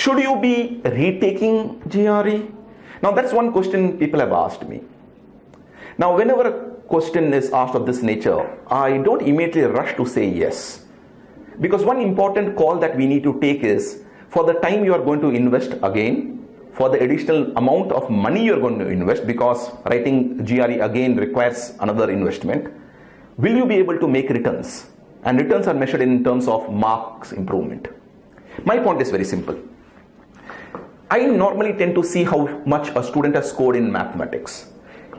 Should you be retaking GRE? Now that's one question people have asked me. Now whenever a question is asked of this nature, I don't immediately rush to say yes. Because one important call that we need to take is, for the time you are going to invest again, for the additional amount of money you're going to invest, because writing GRE again requires another investment, will you be able to make returns? And returns are measured in terms of marks improvement. My point is very simple. I normally tend to see how much a student has scored in mathematics.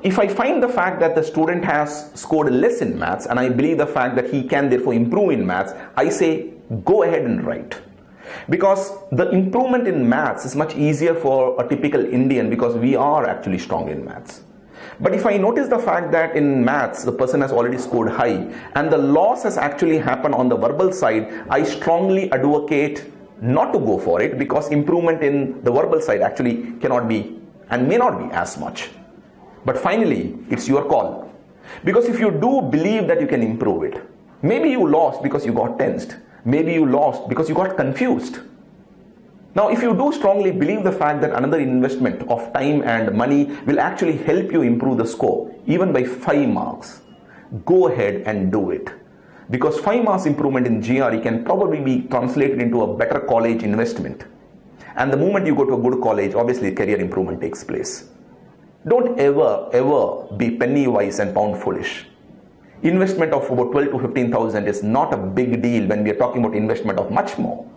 If I find the fact that the student has scored less in maths, and I believe the fact that he can therefore improve in maths, I say go ahead and write. Because the improvement in maths is much easier for a typical Indian, because we are actually strong in maths. But if I notice the fact that in maths the person has already scored high and the loss has actually happened on the verbal side, I strongly advocate not to go for it, because improvement in the verbal side actually cannot be and may not be as much. But finally, it's your call. Because if you do believe that you can improve it, maybe you lost because you got tensed. Maybe you lost because you got confused. Now, if you do strongly believe the fact that another investment of time and money will actually help you improve the score, even by 5 marks, go ahead and do it. Because 5 marks improvement in GRE can probably be translated into a better college investment. And the moment you go to a good college, obviously career improvement takes place. Don't ever be penny wise and pound foolish. Investment of about 12 to 15,000 is not a big deal when we are talking about investment of much more.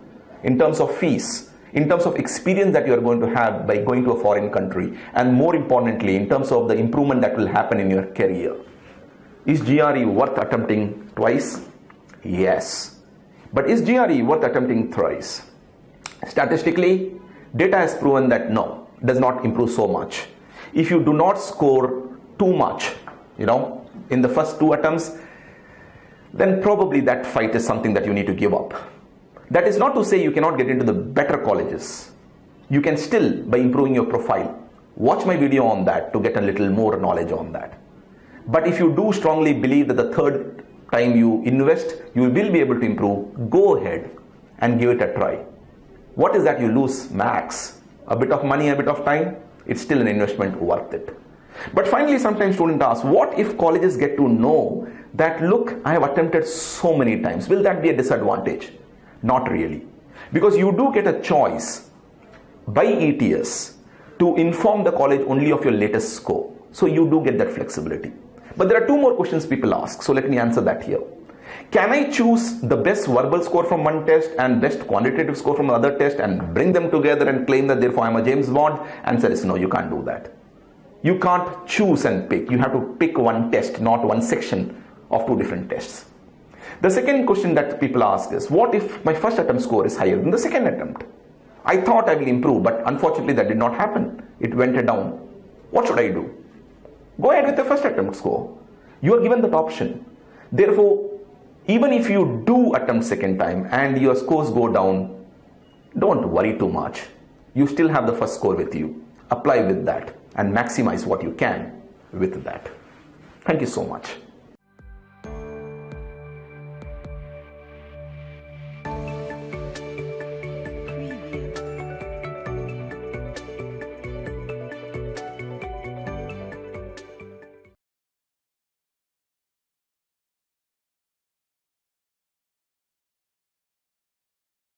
In terms of fees, in terms of experience that you are going to have by going to a foreign country, and more importantly, in terms of the improvement that will happen in your career. Is GRE worth attempting twice? Yes. But is GRE worth attempting thrice? Statistically, data has proven that no, does not improve so much. If you do not score too much, in the first 2 attempts, then probably that fight is something that you need to give up. That is not to say you cannot get into the better colleges. You can still, by improving your profile, watch my video on that to get a little more knowledge on that. But if you do strongly believe that the 3rd time you invest, you will be able to improve, go ahead and give it a try. What is that you lose? Max. A bit of money, a bit of time, it's still an investment worth it. But finally, sometimes students ask, what if colleges get to know that, look, I have attempted so many times? Will that be a disadvantage? Not really. Because you do get a choice by ETS to inform the college only of your latest score. So you do get that flexibility. But there are 2 more questions people ask, so let me answer that here. Can I choose the best verbal score from one test and best quantitative score from another test and bring them together and claim that therefore I am a James Bond? Answer is no, you can't do that. You can't choose and pick. You have to pick one test, not one section of 2 different tests. The second question that people ask is, what if my first attempt score is higher than the second attempt? I thought I will improve, but unfortunately that did not happen. It went down. What should I do? Go ahead with the first attempt score. You are given that option. Therefore, even if you do attempt second time and your scores go down, don't worry too much. You still have the first score with you. Apply with that and maximize what you can with that. Thank you so much.